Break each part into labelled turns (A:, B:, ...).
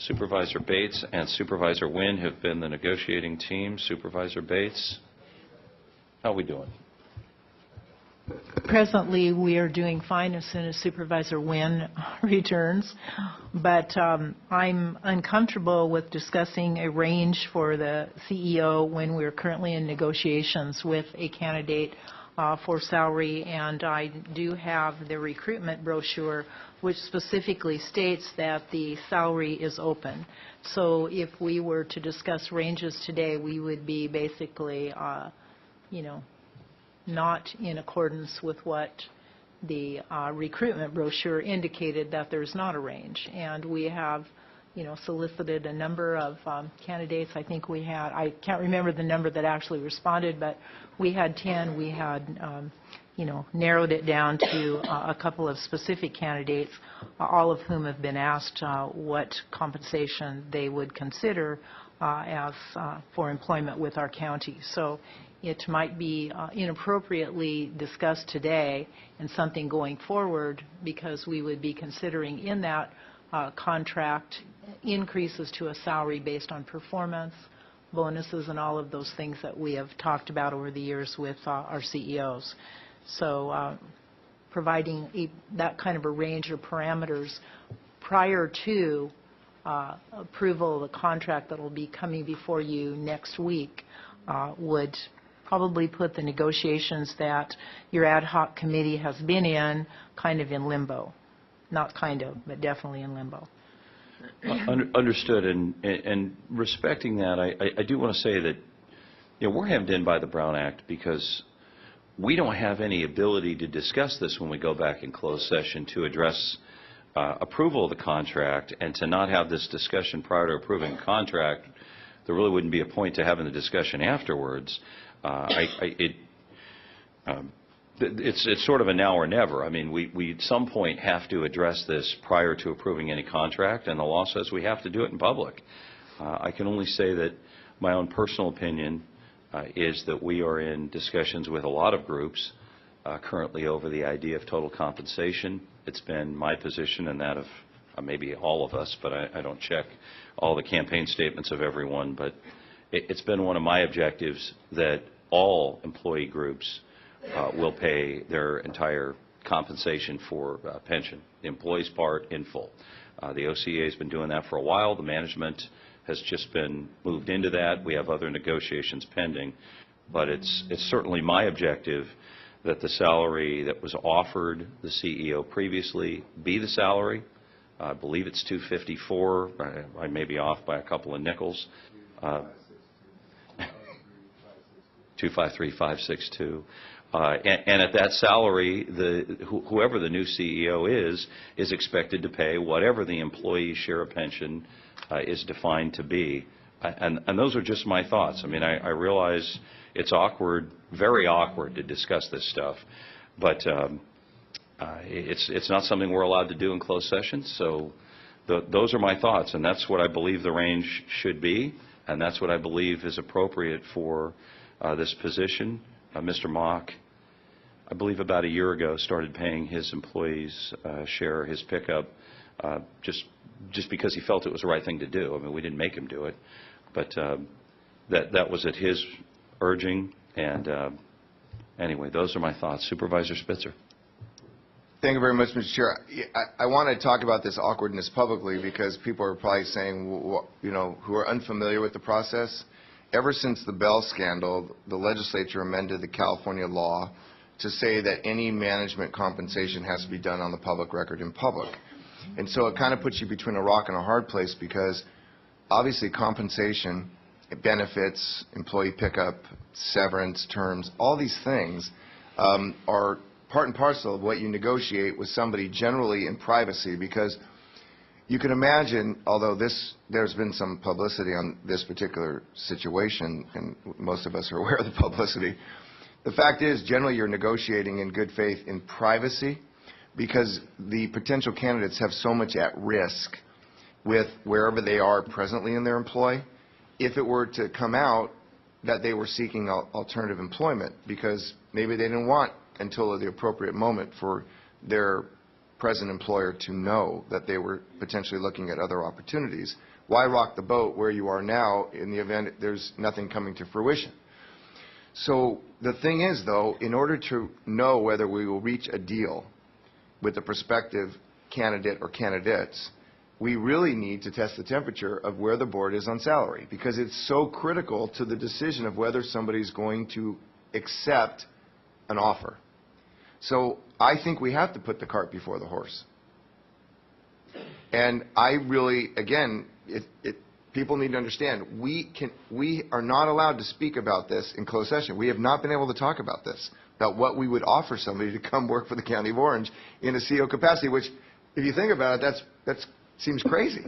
A: Supervisor Bates and Supervisor Wynn have been the negotiating team. Supervisor Bates, how are we doing?
B: Presently, we are doing fine as soon as Supervisor Wynn returns, but I'm uncomfortable with discussing a range for the CEO when we're currently in negotiations with a candidate for salary, and I do have the recruitment brochure which specifically states that the salary is open. So if we were to discuss ranges today, we would be basically, not in accordance with what the recruitment brochure indicated, that there's not a range. And we have, solicited a number of candidates. I think we had, I can't remember the number that actually responded, but we had 10. We had, narrowed it down to a couple of specific candidates, all of whom have been asked what compensation they would consider as for employment with our county. So it might be inappropriately discussed today and something going forward, because we would be considering in that contract increases to a salary based on performance, bonuses, and all of those things that we have talked about over the years with our CEOs. So providing that kind of a range of parameters prior to approval of the contract that will be coming before you next week would probably put the negotiations that your ad hoc committee has been in kind of in limbo. Not kind of, but definitely in limbo.
A: Understood. And respecting that, I do want to say that we're hemmed in by the Brown Act, because we don't have any ability to discuss this when we go back in closed session to address approval of the contract, and to not have this discussion prior to approving the contract. There really wouldn't be a point to having the discussion afterwards. It's sort of a now or never. I mean, we at some point have to address this prior to approving any contract, and the law says we have to do it in public. I can only say that my own personal opinion is that we are in discussions with a lot of groups currently over the idea of total compensation. It's been my position, and that of maybe all of us, but I don't check all the campaign statements of everyone, but it's been one of my objectives that all employee groups will pay their entire compensation for pension, the employee's part in full. The OCEA has been doing that for a while. The management has just been moved into that. We have other negotiations pending, but it's certainly my objective that the salary that was offered the CEO previously be the salary. I believe it's $254. I may be off by a couple of nickels. 253,562. And at that salary, whoever the new CEO is expected to pay whatever the employee's share of pension is defined to be. And those are just my thoughts. I mean, I realize it's awkward, very awkward to discuss this stuff, but it's not something we're allowed to do in closed session. So those are my thoughts, and that's what I believe the range should be, and that's what I believe is appropriate for this position. Mr. Mock, I believe about a year ago, started paying his employees share his pickup just because he felt it was the right thing to do. I mean, we didn't make him do it, but that was at his urging. And anyway, those are my thoughts. Supervisor Spitzer.
C: Thank you very much, Mr. Chair. I want to talk about this awkwardness publicly, because people are probably saying, who are unfamiliar with the process. Ever since the Bell scandal, the legislature amended the California law to say that any management compensation has to be done on the public record in public. And so it kind of puts you between a rock and a hard place, because obviously compensation, benefits, employee pickup, severance terms, all these things are part and parcel of what you negotiate with somebody, generally in privacy, because you can imagine, although there's been some publicity on this particular situation, and most of us are aware of the publicity, the fact is, generally you're negotiating in good faith in privacy, because the potential candidates have so much at risk with wherever they are presently in their employ, if it were to come out that they were seeking alternative employment, because maybe they didn't want until the appropriate moment for their present employer to know that they were potentially looking at other opportunities. Why rock the boat where you are now in the event there's nothing coming to fruition? So the thing is, though, in order to know whether we will reach a deal with a prospective candidate or candidates, we really need to test the temperature of where the board is on salary, because it's so critical to the decision of whether somebody's going to accept an offer. So I think we have to put the cart before the horse. And I really, again, people need to understand, we are not allowed to speak about this in closed session. We have not been able to talk about this, about what we would offer somebody to come work for the County of Orange in a CO capacity, which, if you think about it, that seems crazy.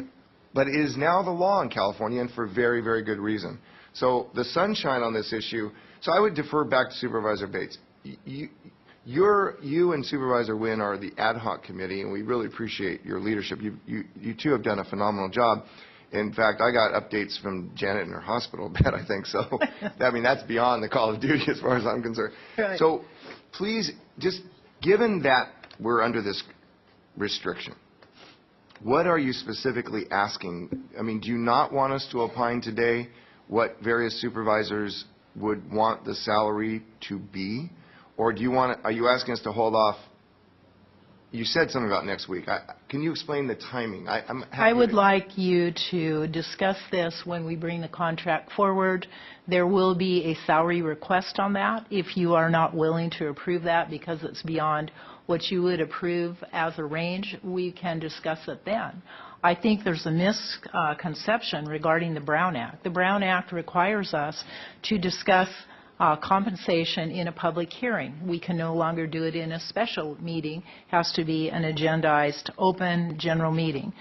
C: But it is now the law in California, and for very, very good reason. So the sunshine on this issue, so I would defer back to Supervisor Bates. You and Supervisor Wynn are the ad hoc committee, and we really appreciate your leadership. You two have done a phenomenal job. In fact, I got updates from Janet in her hospital bed, I think. So, I mean, that's beyond the call of duty as far as I'm concerned.
B: Right.
C: So please, just given that we're under this restriction, what are you specifically asking? I mean, do you not want us to opine today what various supervisors would want the salary to be? Or do you want to, are you asking us to hold off? You said something about next week. Can you explain the timing?
B: I would like you to discuss this when we bring the contract forward. There will be a salary request on that. If you are not willing to approve that because it's beyond what you would approve as a range, we can discuss it then. I think there's a misconception regarding the Brown Act. The Brown Act requires us to discuss compensation in a public hearing. We can no longer do it in a special meeting. It has to be an agendized, open, general meeting.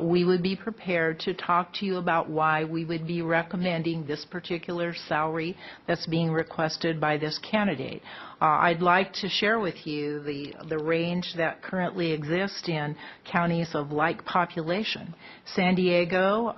B: We would be prepared to talk to you about why we would be recommending this particular salary that's being requested by this candidate. I'd like to share with you the range that currently exists in counties of like population. San Diego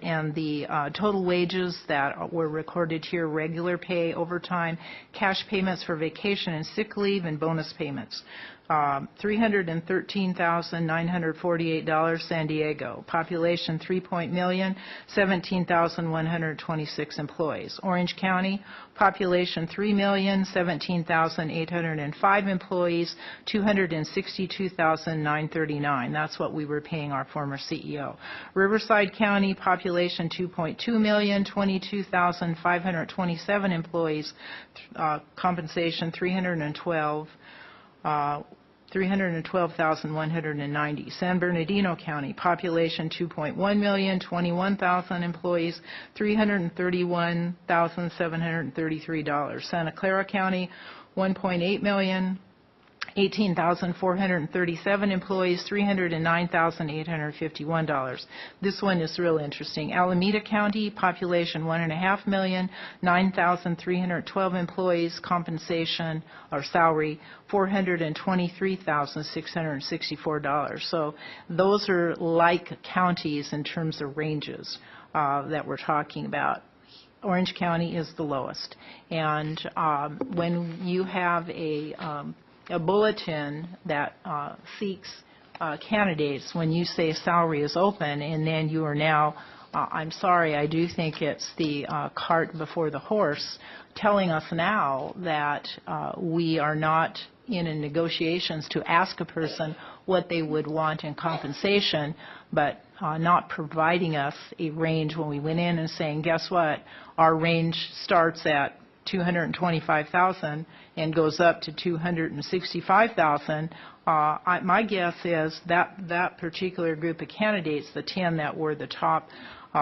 B: and the total wages that were recorded here, regular pay, overtime, cash payments for vacation and sick leave, and bonus payments. $313,948, San Diego. Population 3 million, 17,126 employees. Orange County, population 3 million, 17,805 employees, 262,939. That's what we were paying our former CEO. Riverside County, population 2.2 million, 22,527 employees, compensation 312,190. San Bernardino County, population 2.1 million, 21,000 employees, $331,733. Santa Clara County, 1.8 million, 18,437 employees, $309,851. This one is real interesting. Alameda County, population 1.5 million, 9,312 employees, compensation or salary $423,664. So those are like counties in terms of ranges that we're talking about. Orange County is the lowest. And when you have a bulletin that seeks candidates, when you say salary is open and then you are now, I'm sorry, I do think it's the cart before the horse, telling us now that we are not in negotiations to ask a person what they would want in compensation, but not providing us a range when we went in and saying, guess what, our range starts at $225,000 and goes up to $265,000. My guess is that particular group of candidates, the 10 that were the top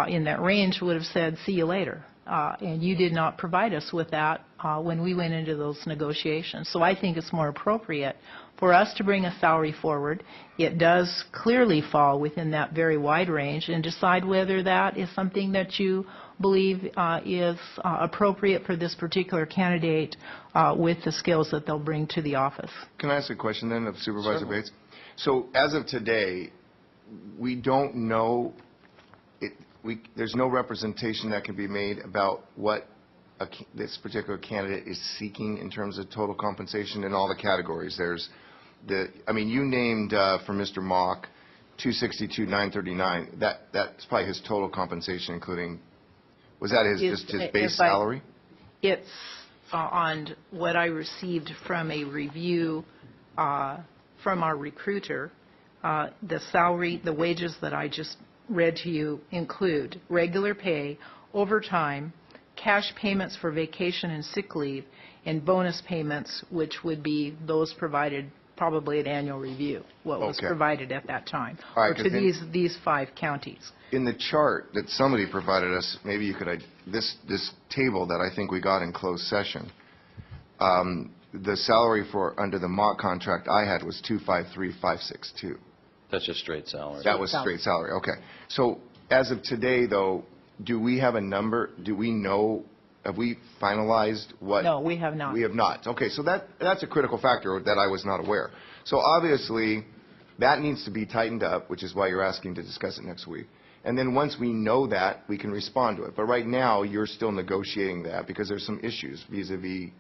B: in that range, would have said, see you later. And you did not provide us with that when we went into those negotiations. So I think it's more appropriate for us to bring a salary forward. It does clearly fall within that very wide range, and decide whether that is something that you believe is appropriate for this particular candidate with the skills that they'll bring to the office.
C: Can I ask a question then of Supervisor Bates? So as of today, we don't know, there's no representation that can be made about what this particular candidate is seeking in terms of total compensation in all the categories. There's I mean, you named for Mr. Mock, 262,939. That's probably his total compensation, including, was that just his base salary?
B: It's on what I received from a review from our recruiter. The salary, the wages that I just read to you include regular pay, overtime, cash payments for vacation and sick leave, and bonus payments, which would be those provided probably at annual review, what was provided at that time,
C: All right,
B: or to these 5 counties.
C: In the chart that somebody provided us, maybe you could, this table that I think we got in closed session, the salary for under the Mock contract I had was 253,562.
A: That's just straight salary.
C: That was straight salary, okay. So as of today, though, do we have a number? Do we know, have we finalized what?
B: No, we have not.
C: We have not. Okay, so that's a critical factor that I was not aware. So obviously, that needs to be tightened up, which is why you're asking to discuss it next week. And then once we know that, we can respond to it. But right now, you're still negotiating that because there's some issues vis-a-vis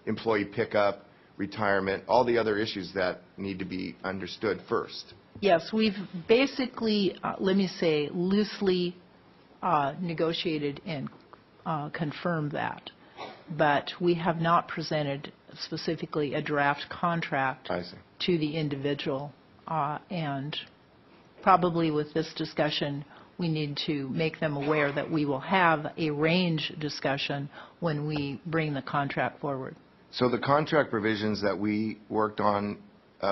C: employee pickup, retirement, all the other issues that need to be understood first.
B: Yes, we've basically, let me say, loosely negotiated and confirmed that. But we have not presented specifically a draft contract to the individual. And probably with this discussion, we need to make them aware that we will have a range discussion when we bring the contract forward.
C: So the contract provisions that we worked on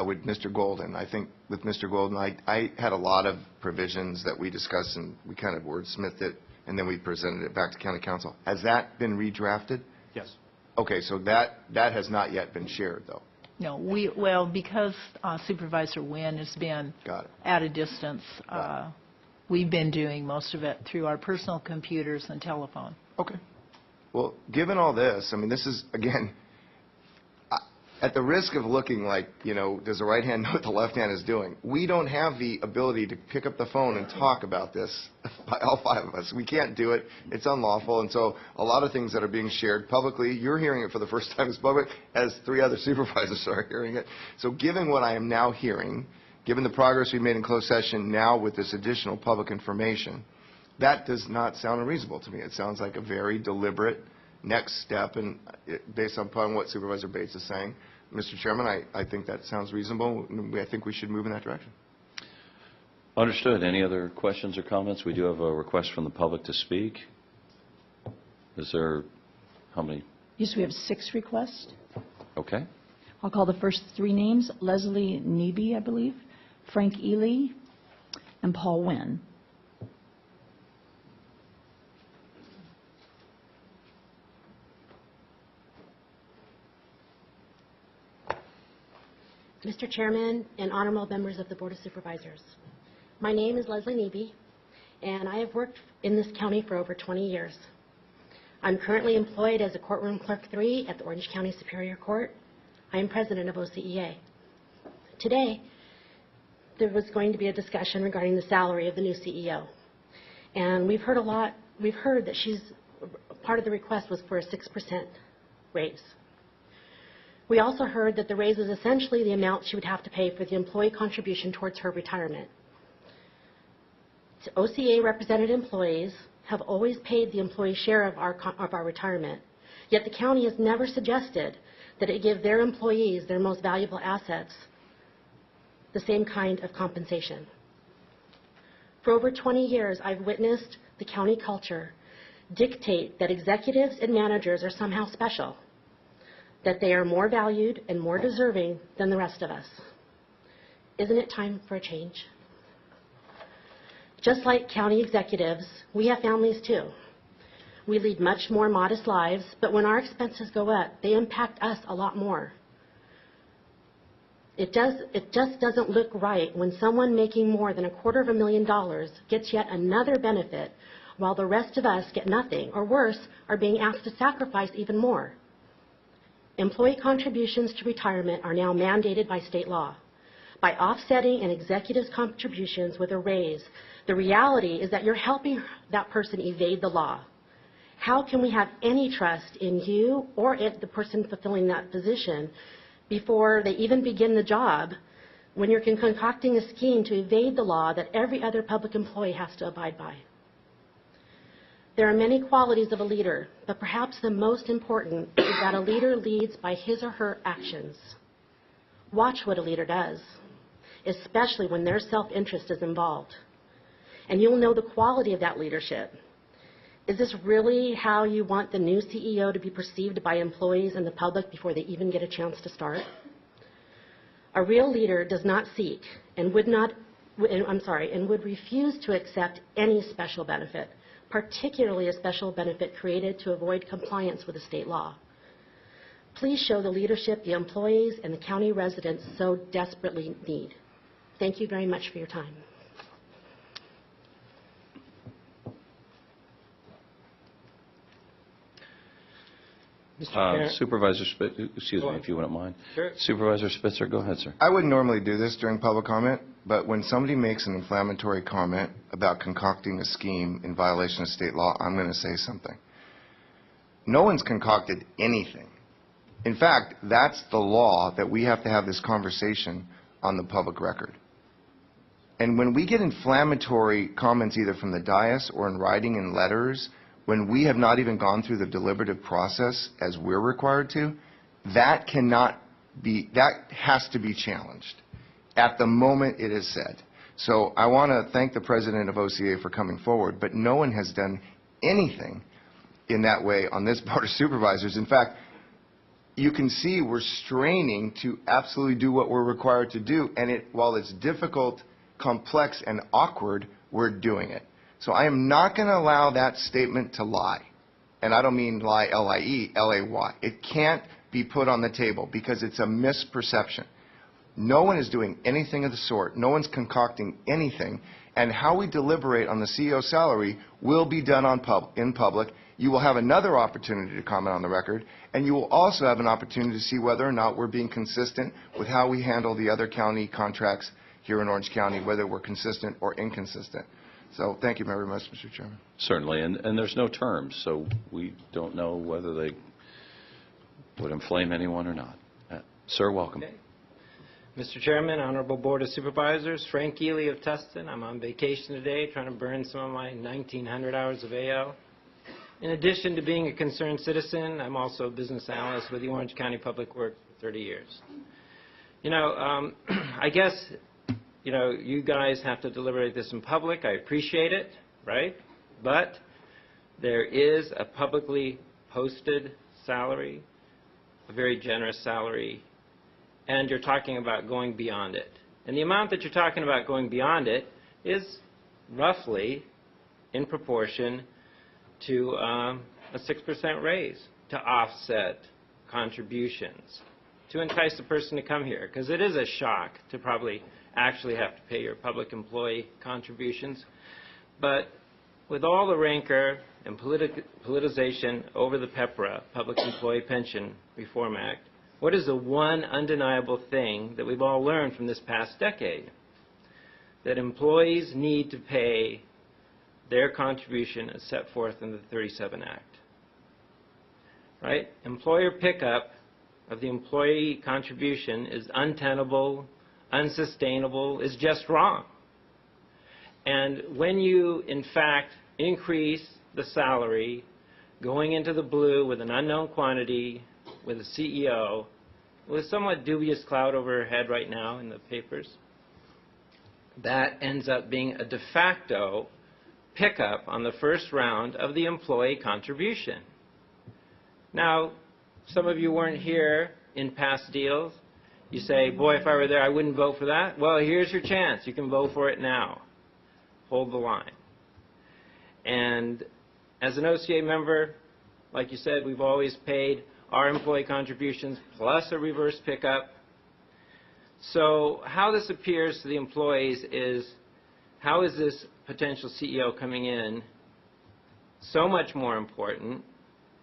C: with Mr. Golden, I think with Mr. Golden, I had a lot of provisions that we discussed and we kind of wordsmithed it and then we presented it back to County Council. Has that been redrafted?
D: Yes.
C: Okay, so that has not yet been shared, though.
B: No, well, because Supervisor Wynn has been at a distance, we've been doing most of it through our personal computers and telephone.
C: Okay. Well, given all this, I mean, this is, again, at the risk of looking like, does the right hand know what the left hand is doing? We don't have the ability to pick up the phone and talk about this, all 5 of us. We can't do it. It's unlawful. And so a lot of things that are being shared publicly, you're hearing it for the first time as public, as 3 other supervisors are hearing it. So given what I am now hearing, given the progress we made in closed session now with this additional public information, that does not sound unreasonable to me. It sounds like a very deliberate next step, and based upon what Supervisor Bates is saying, Mr. Chairman, I think that sounds reasonable. I think we should move in that direction.
A: Understood. Any other questions or comments? We do have a request from the public to speak. Is there, how many?
E: Yes, we have 6 requests.
A: Okay.
E: I'll call the first 3 names: Leslie Neby, I believe, Frank Ely, and Paul Wynn.
F: Mr. Chairman and honorable members of the Board of Supervisors, my name is Leslie Neby, and I have worked in this county for over 20 years. I'm currently employed as a courtroom clerk 3 at the Orange County Superior Court. I am president of OCEA. Today, there was going to be a discussion regarding the salary of the new CEO, and we've heard that part of the request was for a 6% raise. We also heard that the raise is essentially the amount she would have to pay for the employee contribution towards her retirement. OCEA represented employees have always paid the employee share of our retirement, yet the county has never suggested that it give their employees, their most valuable assets, the same kind of compensation. For over 20 years, I've witnessed the county culture dictate that executives and managers are somehow special, that they are more valued and more deserving than the rest of us. Isn't it time for a change? Just like county executives, we have families too. We lead much more modest lives, but when our expenses go up, they impact us a lot more. It just doesn't look right when someone making more than $250,000 gets yet another benefit while the rest of us get nothing, or worse, are being asked to sacrifice even more. Employee contributions to retirement are now mandated by state law. By offsetting an executive's contributions with a raise, the reality is that you're helping that person evade the law. How can we have any trust in you or in the person fulfilling that position before they even begin the job when you're concocting a scheme to evade the law that every other public employee has to abide by. There are many qualities of a leader, but perhaps the most important is that a leader leads by his or her actions. Watch what a leader does, especially when their self-interest is involved, and you'll know the quality of that leadership. Is this really how you want the new CEO to be perceived by employees and the public before they even get a chance to start? A real leader does not seek and would refuse to accept any special benefit, particularly a special benefit created to avoid compliance with a state law. Please show the leadership the employees and the county residents so desperately need. Thank you very much for your time.
D: Mr. Chair.
A: Supervisor Spitzer, excuse me, if you wouldn't mind.
D: Sure.
A: Supervisor Spitzer, go ahead, sir.
C: I wouldn't normally do this during public comment, but when somebody makes an inflammatory comment about concocting a scheme in violation of state law, I'm going to say something. No one's concocted anything. In fact, that's the law, that we have to have this conversation on the public record. And when we get inflammatory comments either from the dais or in writing in letters, when we have not even gone through the deliberative process as we're required to, that has to be challenged at the moment it is said. So I want to thank the president of OCEA for coming forward, but no one has done anything in that way on this Board of Supervisors. In fact, you can see we're straining to absolutely do what we're required to do, and while it's difficult, complex, and awkward, we're doing it. So I am not going to allow that statement to lie. And I don't mean lie, L-I-E, L-A-Y. It can't be put on the table because it's a misperception. No one is doing anything of the sort. No one's concocting anything. And how we deliberate on the CEO salary will be done in public. You will have another opportunity to comment on the record, and you will also have an opportunity to see whether or not we're being consistent with how we handle the other county contracts here in Orange County, whether we're consistent or inconsistent. So thank you very much, Mr. Chairman.
A: Certainly, and there's no terms, so we don't know whether they would inflame anyone or not. Sir, welcome.
D: Okay. Mr. Chairman, Honorable Board of Supervisors, Frank Ely of Tustin. I'm on vacation today trying to burn some of my 1,900 hours of AO. In addition to being a concerned citizen, I'm also a business analyst with the Orange County Public Works for 30 years. You know, I guess, you know, you guys have to deliberate this in public. I appreciate it, right? But there is a publicly posted salary, a very generous salary, and you're talking about going beyond it. And the amount that you're talking about going beyond it is roughly in proportion to a 6% raise to offset contributions, to entice the person to come here, because it is a shock to probably actually have to pay your public employee contributions. But with all the rancor and politicization over the PEPRA, Public Employee Pension Reform Act, what is the one undeniable thing that we've all learned from this past decade? That employees need to pay their contribution as set forth in the 37 Act. Right? Employer pickup of the employee contribution is untenable, unsustainable, is just wrong. And when you, in fact, increase the salary going into the blue with an unknown quantity, with a CEO, with a somewhat dubious cloud over her head right now in the papers, that ends up being a de facto pickup on the first round of the employee contribution. Now, some of you weren't here in past deals. You say, boy, if I were there, I wouldn't vote for that. Well, here's your chance. You can vote for it now. Hold the line. And as an OCEA member, like you said, we've always paid our employee contributions plus a reverse pickup. So how this appears to the employees is, how is this potential CEO coming in so much more important,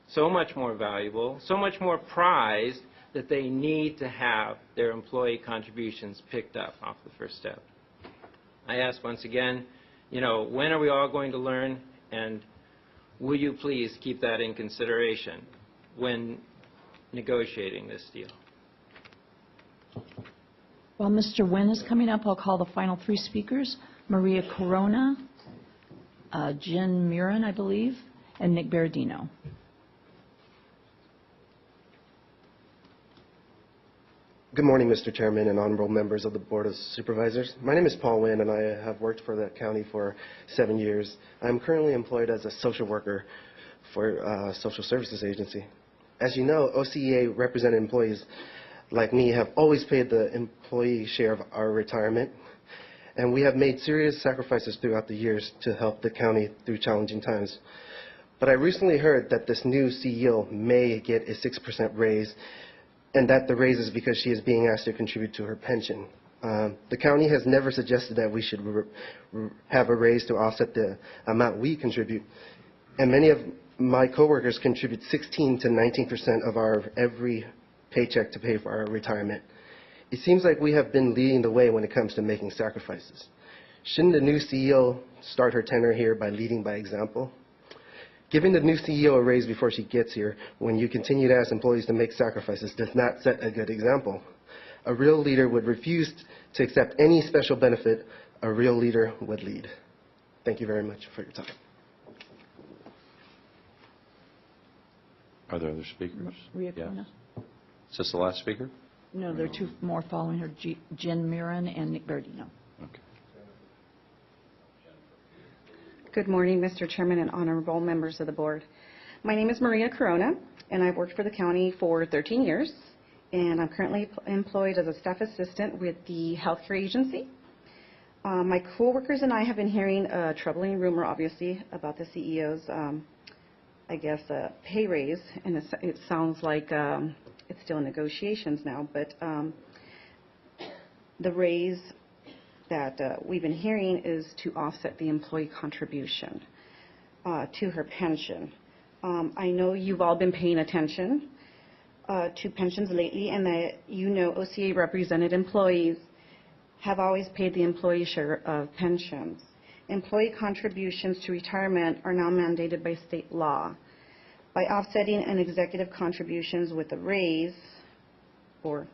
D: so much more valuable, so much more prized that they need to have their employee contributions picked up off the first step? I ask once again, you know, when are we all going to learn, and will you please keep that in consideration when negotiating this deal?
E: While Mr. Nguyen is coming up, I'll call the final three speakers, Maria Corona, Jen Murin, I believe, and Nick Berardino.
G: Good morning, Mr. Chairman and honorable members of the Board of Supervisors. My name is Paul Nguyen, and I have worked for the county for 7 years. I'm currently employed as a social worker for a social services agency. As you know, OCEA represented employees like me have always paid the employee share of our retirement, and we have made serious sacrifices throughout the years to help the county through challenging times. But I recently heard that this new CEO may get a 6% raise, and that the raise is because she is being asked to contribute to her pension. The county has never suggested that we should have a raise to offset the amount we contribute, and many of my coworkers contribute 16 to 19% of our every paycheck to pay for our retirement. It seems like we have been leading the way when it comes to making sacrifices. Shouldn't the new CEO start her tenure here by leading by example? Giving the new CEO a raise before she gets here, when you continue to ask employees to make sacrifices, does not set a good example. A real leader would refuse to accept any special benefit. A real leader would lead. Thank you very much for your time.
A: Are there other speakers?
E: Maria
A: Yeah.
E: Corona?
A: Is this the last speaker?
E: No, there are two more following her, Jen Murin and Nick Berardino.
A: Okay.
H: Good morning, Mr. Chairman and honorable members of the board. My name is Maria Corona, and I've worked for the county for 13 years, and I'm currently employed as a staff assistant with the healthcare agency. My coworkers and I have been hearing a troubling rumor, obviously, about the CEO's, pay raise, and it sounds like it's still in negotiations now, but the raise that we've been hearing is to offset the employee contribution to her pension. I know you've all been paying attention to pensions lately, and that you know OCEA represented employees have always paid the employee share of pensions. Employee contributions to retirement are now mandated by state law. By offsetting an executive contributions with a raise or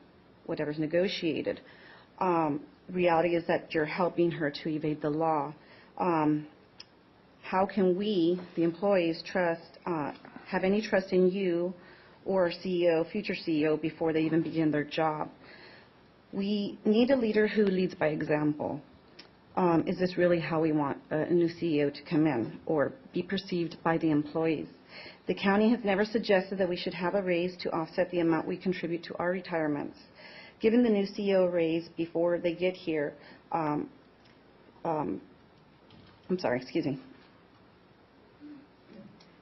H: whatever's negotiated, reality is that you're helping her to evade the law. How can we, the employees, have any trust in you or CEO, future CEO, before they even begin their job? We need a leader who leads by example. Is this really how we want a new CEO to come in or be perceived by the employees? The county has never suggested that we should have a raise to offset the amount we contribute to our retirements. Giving the new CEO a raise before they get here, Giving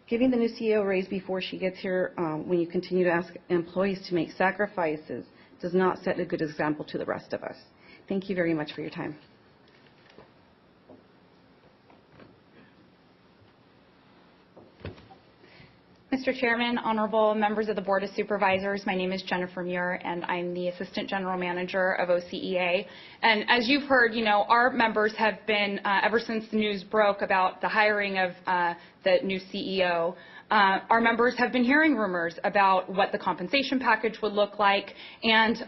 H: the new CEO a raise before she gets here, when you continue to ask employees to make sacrifices, does not set a good example to the rest of us. Thank you very much for your time.
I: Mr. Chairman, honorable members of the Board of Supervisors, my name is Jennifer Muir, and I'm the Assistant General Manager of OCEA. And as you've heard, our members have been, ever since the news broke about the hiring of the new CEO, our members have been hearing rumors about what the compensation package would look like, and,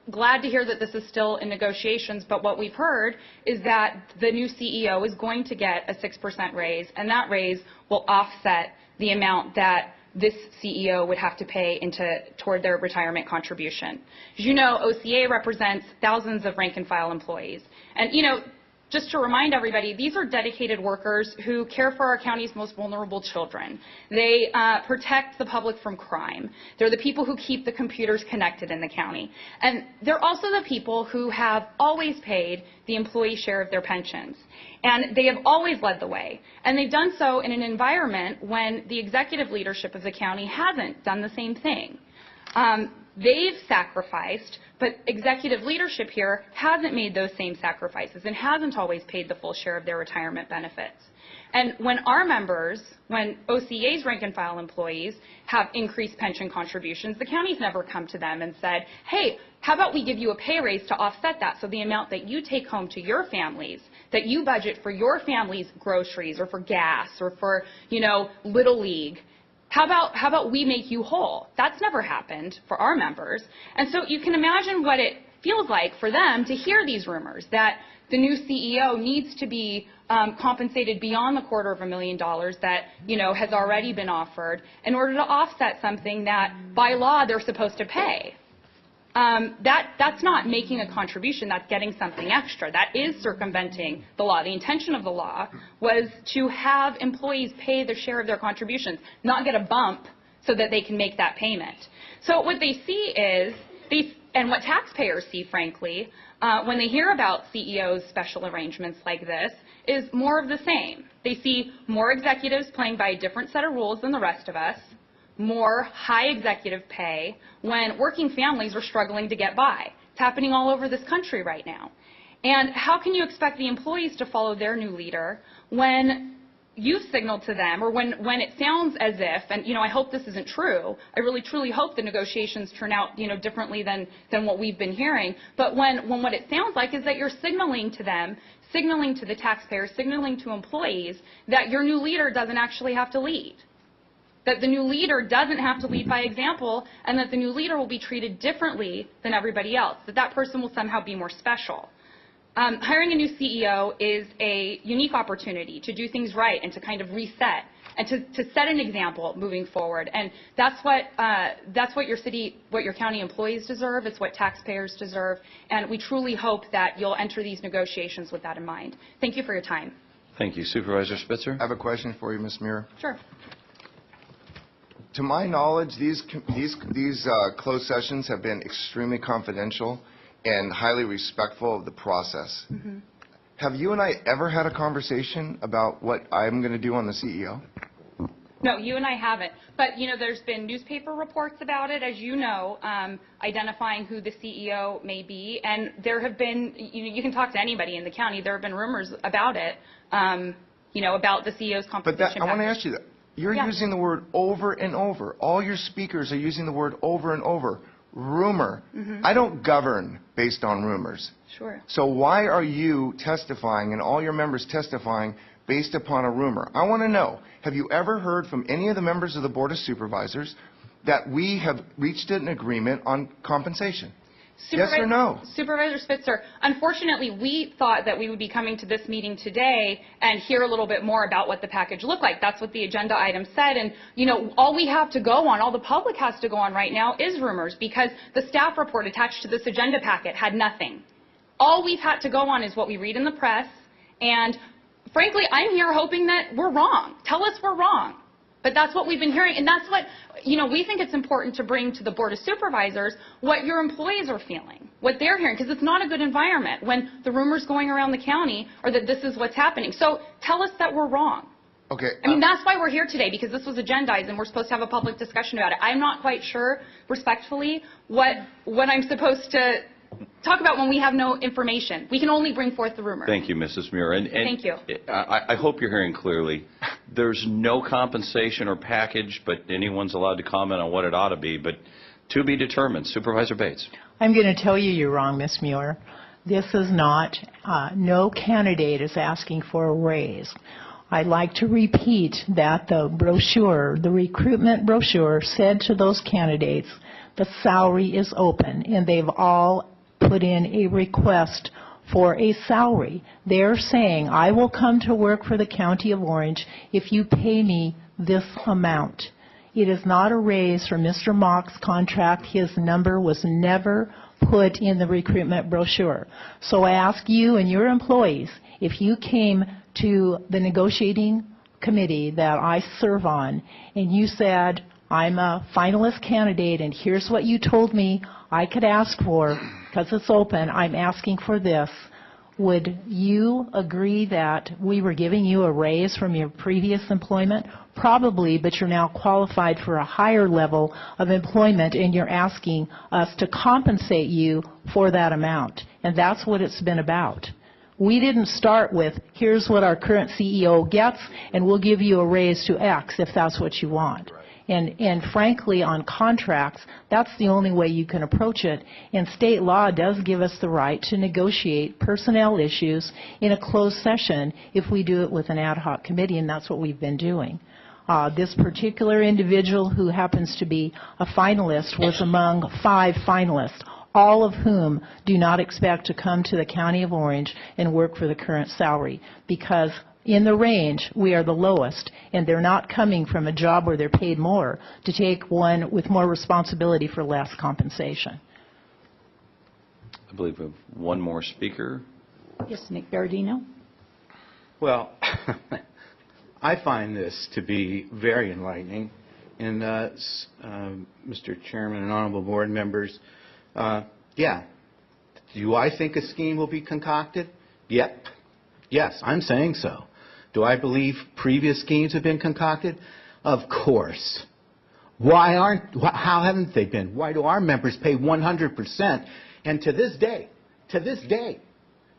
I: glad to hear that this is still in negotiations, but what we've heard is that the new CEO is going to get a 6% raise, and that raise will offset the amount that this CEO would have to pay toward their retirement contribution. As you know, OCEA represents thousands of rank-and-file employees. And, just to remind everybody, these are dedicated workers who care for our county's most vulnerable children. They protect the public from crime. They're the people who keep the computers connected in the county. And they're also the people who have always paid the employee share of their pensions. And they have always led the way. And they've done so in an environment when the executive leadership of the county hasn't done the same thing. They've sacrificed, but executive leadership here hasn't made those same sacrifices and hasn't always paid the full share of their retirement benefits. And when our members, when OCEA's rank-and-file employees have increased pension contributions, the county's never come to them and said, hey, how about we give you a pay raise to offset that, so the amount that you take home to your families, that you budget for your family's groceries or for gas or for, Little League, how about we make you whole? That's never happened for our members. And so you can imagine what it feels like for them to hear these rumors that the new CEO needs to be compensated beyond the $250,000 that, has already been offered in order to offset something that by law they're supposed to pay. That's not making a contribution, that's getting something extra. That is circumventing the law. The intention of the law was to have employees pay their share of their contributions, not get a bump so that they can make that payment. So what they see is, and what taxpayers see, frankly, when they hear about CEOs' special arrangements like this, is more of the same. They see more executives playing by a different set of rules than the rest of us, more high executive pay when working families are struggling to get by. It's happening all over this country right now. And how can you expect the employees to follow their new leader when you've signaled to them, or when it sounds as if, and I hope this isn't true, I really truly hope the negotiations turn out differently than what we've been hearing, but when what it sounds like is that you're signaling to them, signaling to the taxpayers, signaling to employees that your new leader doesn't actually have to lead. That the new leader doesn't have to lead by example, and that the new leader will be treated differently than everybody else, that person will somehow be more special. Hiring a new CEO is a unique opportunity to do things right and to kind of reset and to set an example moving forward. And that's what your city, what your county employees deserve. It's what taxpayers deserve. And we truly hope that you'll enter these negotiations with that in mind. Thank you for your time.
A: Thank you. Supervisor Spitzer?
C: I have a question for you, Ms. Muir.
I: Sure.
C: To my knowledge, these closed sessions have been extremely confidential and highly respectful of the process.
I: Mm-hmm.
C: Have you and I ever had a conversation about what I'm going to do on the CEO?
I: No, you and I haven't. But, there's been newspaper reports about it, as you know, identifying who the CEO may be. And there have been, you can talk to anybody in the county, there have been rumors about it, about the CEO's compensation
C: But I want to ask you that. You're using the word over and over. All your speakers are using the word over and over. Rumor.
I: Mm-hmm.
C: I don't govern based on rumors.
I: Sure.
C: So why are you testifying and all your members testifying based upon a rumor? I want to know, have you ever heard from any of the members of the Board of Supervisors that we have reached an agreement on compensation? Yes or no?
I: Supervisor Spitzer, unfortunately, we thought that we would be coming to this meeting today and hear a little bit more about what the package looked like. That's what the agenda item said. And, all we have to go on, all the public has to go on right now is rumors, because the staff report attached to this agenda packet had nothing. All we've had to go on is what we read in the press. And, frankly, I'm here hoping that we're wrong. Tell us we're wrong. But that's what we've been hearing, and that's what, we think it's important to bring to the Board of Supervisors what your employees are feeling, what they're hearing, because it's not a good environment when the rumors going around the county are that this is what's happening. So tell us that we're wrong.
C: Okay.
I: That's why we're here today, because this was agendized and we're supposed to have a public discussion about it. I'm not quite sure, respectfully, what I'm supposed to talk about when we have no information. We can only bring forth the rumor.
A: Thank you, Mrs. Muir. And
I: thank you.
A: I hope you're hearing clearly. There's no compensation or package, but anyone's allowed to comment on what it ought to be. But to be determined. Supervisor Bates.
B: I'm going to tell you you're wrong, Ms. Muir. This is not, no candidate is asking for a raise. I'd like to repeat that the brochure, the recruitment brochure, said to those candidates, the salary is open, and they've all put in a request for a salary. They're saying, I will come to work for the County of Orange if you pay me this amount. It is not a raise for Mr. Mock's contract. His number was never put in the recruitment brochure. So I ask you and your employees, if you came to the negotiating committee that I serve on and you said, I'm a finalist candidate and here's what you told me I could ask for, because it's open, I'm asking for this. Would you agree that we were giving you a raise from your previous employment? Probably, but you're now qualified for a higher level of employment and you're asking us to compensate you for that amount. And that's what it's been about. We didn't start with, here's what our current CEO gets and we'll give you a raise to X if that's what you want. And frankly, on contracts, that's the only way you can approach it. And state law does give us the right to negotiate personnel issues in a closed session if we do it with an ad hoc committee, and that's what we've been doing. This particular individual who happens to be a finalist was among 5 finalists. all of whom do not expect to come to the County of Orange and work for the current salary, because in the range, we are the lowest, and they're not coming from a job where they're paid more to take one with more responsibility for less compensation.
A: I believe we have one more speaker.
E: Yes, Nick Berardino.
J: Well, I find this to be very enlightening. And, Mr. Chairman and honorable board members, yeah, do I think a scheme will be concocted? Yep. Yes, I'm saying so. Do I believe previous schemes have been concocted? Of course. How haven't they been? Why do our members pay 100%? And to this day,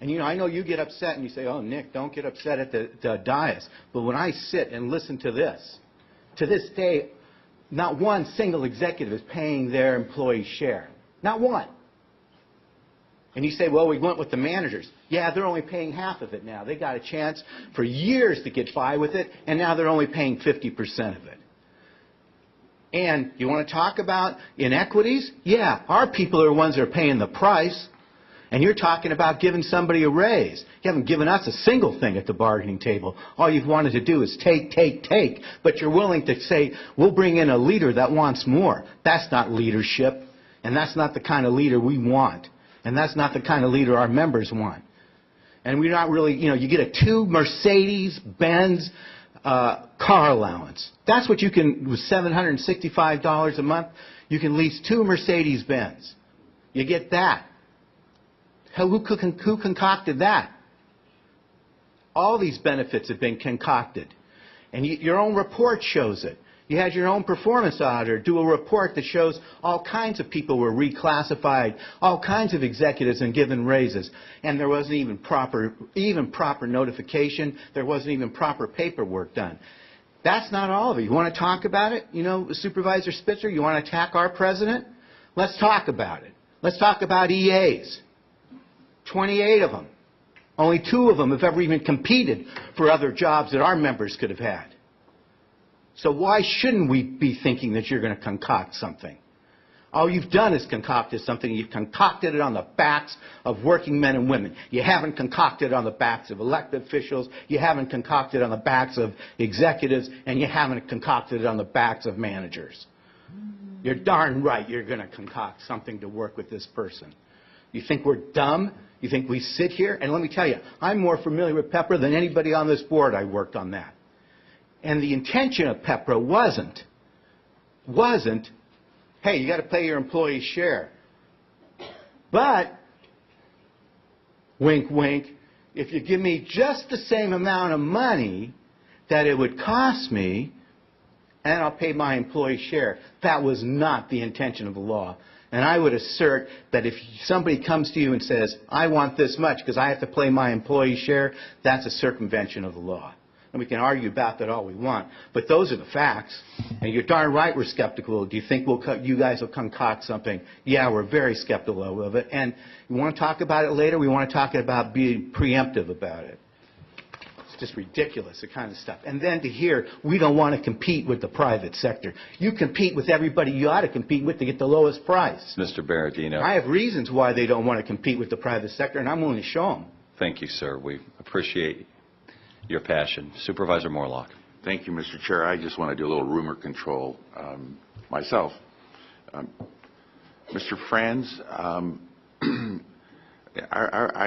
J: and I know you get upset and you say, oh, Nick, don't get upset at the dais. But when I sit and listen to this day, not one single executive is paying their employee share. Not one. And you say, well, we went with the managers. Yeah, they're only paying half of it now. They got a chance for years to get by with it, and now they're only paying 50% of it. And you want to talk about inequities? Yeah, our people are the ones that are paying the price. And you're talking about giving somebody a raise. You haven't given us a single thing at the bargaining table. All you've wanted to do is take. But you're willing to say, we'll bring in a leader that wants more. That's not leadership. And that's not the kind of leader we want. And that's not the kind of leader our members want. And we're not really, you get a 2 Mercedes-Benz car allowance. That's what you can, with $765 a month, you can lease 2 Mercedes-Benz. You get that. Who concocted that? All these benefits have been concocted. And your own report shows it. You had your own performance auditor do a report that shows all kinds of people were reclassified, all kinds of executives and given raises. And there wasn't even proper notification. There wasn't even proper paperwork done. That's not all of it. You want to talk about it? Supervisor Spitzer, you want to attack our president? Let's talk about it. Let's talk about EAs. 28 of them. Only 2 of them have ever even competed for other jobs that our members could have had. So why shouldn't we be thinking that you're going to concoct something? All you've done is concocted something. You've concocted it on the backs of working men and women. You haven't concocted it on the backs of elected officials. You haven't concocted it on the backs of executives. And you haven't concocted it on the backs of managers. You're darn right you're going to concoct something to work with this person. You think we're dumb? You think we sit here? And let me tell you, I'm more familiar with PEPRA than anybody on this board. I worked on that. And the intention of PEPRA wasn't, hey, you got to pay your employees' share. But, wink, wink, if you give me just the same amount of money that it would cost me, and I'll pay my employee share. That was not the intention of the law. And I would assert that if somebody comes to you and says, I want this much because I have to pay my employee share, that's a circumvention of the law. And we can argue about that all we want. But those are the facts. And you're darn right we're skeptical. Do you think you guys will concoct something? Yeah, we're very skeptical of it. And you want to talk about it later? We want to talk about being preemptive about it. It's just ridiculous, the kind of stuff. And then to hear, we don't want to compete with the private sector. You compete with everybody you ought to compete with to get the lowest price.
A: Mr. Berardino.
J: I have reasons why they don't want to compete with the private sector, and I'm willing to show them.
A: Thank you, sir. We appreciate your passion. Supervisor Morlock.
K: Thank you, Mr. Chair. I just want to do a little rumor control myself. Mr. Franz, I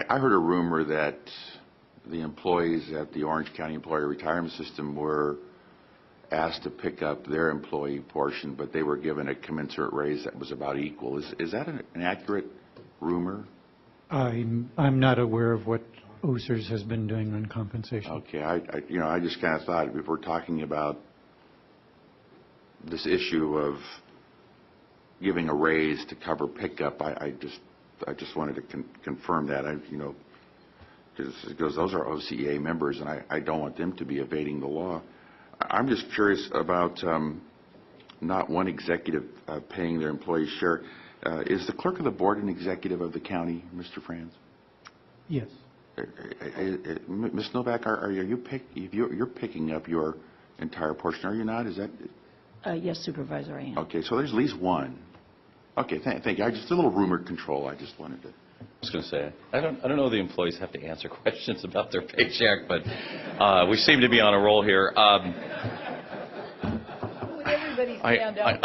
K: heard a rumor that the employees at the Orange County Employee Retirement System were asked to pick up their employee portion, but they were given a commensurate raise that was about equal. Is that an accurate rumor?
L: I'm not aware of what OCEA has been doing on compensation.
K: Okay, I just kind of thought if we're talking about this issue of giving a raise to cover pickup, I just wanted to confirm that. Because those are OCEA members, and I don't want them to be evading the law. I'm just curious about not one executive paying their employees' share. Is the clerk of the board an executive of the county, Mr. Franz?
L: Yes.
K: Ms. Novak, you're picking up your entire portion, are you not? Is that?
E: Yes, Supervisor, I am.
K: Okay, so there's at least one Okay, thank you. Just a little rumor control. I just wanted to.
A: I was going to say, I don't know the employees have to answer questions about their paycheck, but we seem to be on a roll here.
B: Would everybody stand up?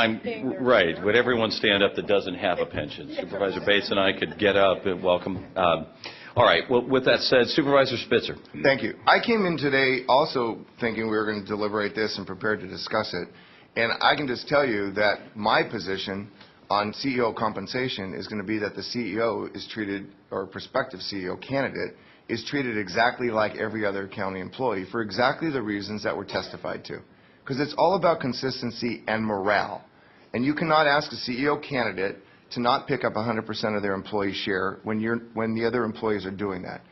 A: Right. Would everyone stand up that doesn't have a pension? Supervisor Bates and I could get up and welcome. All right. Well, with that said, Supervisor Spitzer.
C: Thank you. I came in today also thinking we were going to deliberate this and prepared to discuss it. And I can just tell you that my position on CEO compensation is going to be that the CEO is treated, or prospective CEO candidate, is treated exactly like every other county employee for exactly the reasons that were testified to. Because it's all about consistency and morale. And you cannot ask a CEO candidate to not pick up 100% of their employee share when the other employees are doing that.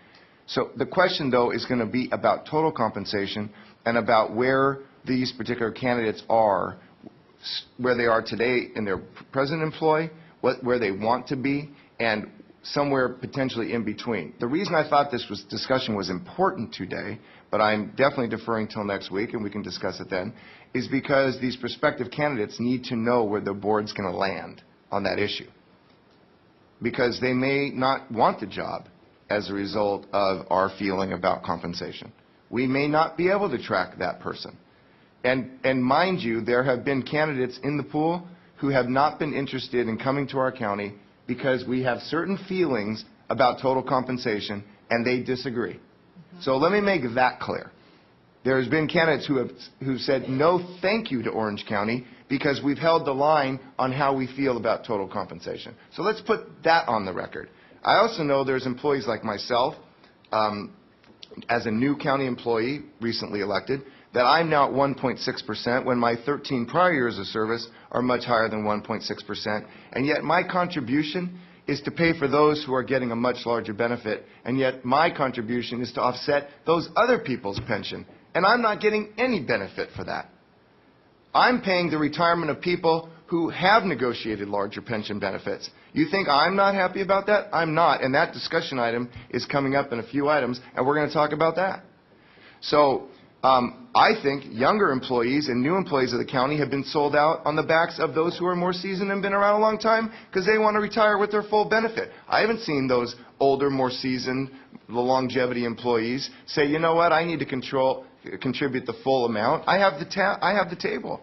C: So the question, though, is going to be about total compensation and about where these particular candidates are, where they are today in their present employ, where they want to be, and somewhere potentially in between. The reason I thought this discussion was important today, but I'm definitely deferring till next week, and we can discuss it then, is because these prospective candidates need to know where the board's going to land on that issue. Because they may not want the job as a result of our feeling about compensation. We may not be able to track that person. And mind you, there have been candidates in the pool who have not been interested in coming to our county because we have certain feelings about total compensation and they disagree. Mm-hmm. So let me make that clear. There's been candidates who've said no thank you to Orange County because we've held the line on how we feel about total compensation. So let's put that on the record. I also know there's employees like myself, as a new county employee recently elected, that I'm now at 1.6% when my 13 prior years of service are much higher than 1.6%. And yet my contribution is to pay for those who are getting a much larger benefit. And yet my contribution is to offset those other people's pension. And I'm not getting any benefit for that. I'm paying the retirement of people who have negotiated larger pension benefits. You think I'm not happy about that? I'm not. And that discussion item is coming up in a few items, and we're going to talk about that. So I think younger employees and new employees of the county have been sold out on the backs of those who are more seasoned and been around a long time because they want to retire with their full benefit. I haven't seen those older, more seasoned, the longevity employees say, you know what, I need to contribute the full amount. I have the table.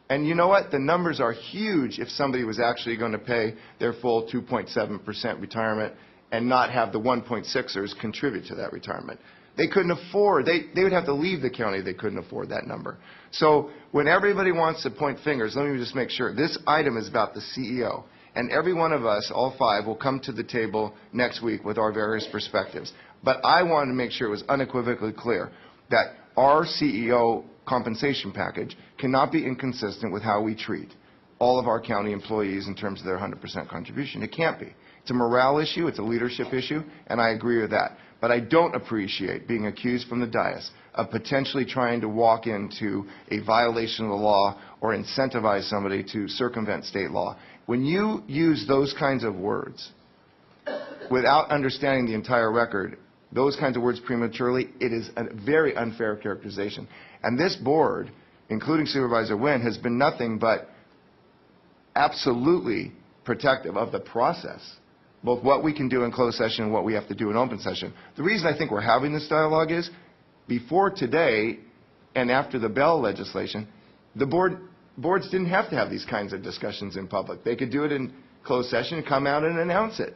C: And you know what? The numbers are huge if somebody was actually going to pay their full 2.7% retirement and not have the 1.6ers contribute to that retirement. They couldn't afford, they would have to leave the county, they couldn't afford that number. So when everybody wants to point fingers, let me just make sure. This item is about the CEO. And every one of us, all five, will come to the table next week with our various perspectives. But I wanted to make sure it was unequivocally clear that our CEO compensation package cannot be inconsistent with how we treat all of our county employees in terms of their 100% contribution. It can't be. It's a morale issue, it's a leadership issue, and I agree with that. But I don't appreciate being accused from the dais of potentially trying to walk into a violation of the law or incentivize somebody to circumvent state law. When you use those kinds of words without understanding the entire record, those kinds of words prematurely, it is a very unfair characterization. And this board, including Supervisor Wynn, has been nothing but absolutely protective of the process, both what we can do in closed session and what we have to do in open session. The reason I think we're having this dialogue is before today and after the Bell legislation, the boards didn't have to have these kinds of discussions in public. They could do it in closed session and come out and announce it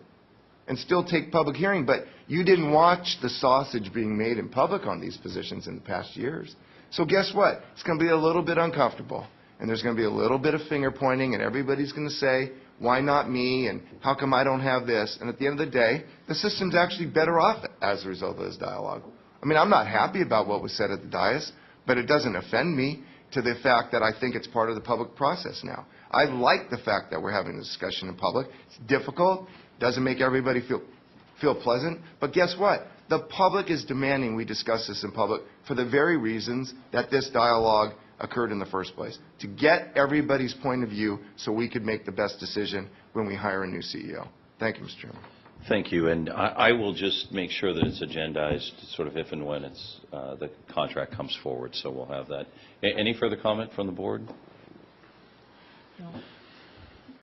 C: and still take public hearing. But you didn't watch the sausage being made in public on these positions in the past years. So guess what? It's going to be a little bit uncomfortable. And there's going to be a little bit of finger pointing, and everybody's going to say, why not me, and how come I don't have this? And at the end of the day, the system's actually better off as a result of this dialogue. I mean, I'm not happy about what was said at the dais, but it doesn't offend me to the fact that I think it's part of the public process now. I like the fact that we're having a discussion in public. It's difficult. Doesn't make everybody feel pleasant. But guess what? The public is demanding we discuss this in public for the very reasons that this dialogue occurred in the first place, to get everybody's point of view so we could make the best decision when we hire a new CEO. Thank you, Mr. Chairman.
A: Thank you. And I will just make sure that it's agendized sort of if and when it's the contract comes forward. So we'll have that. Any further comment from the board?
B: No.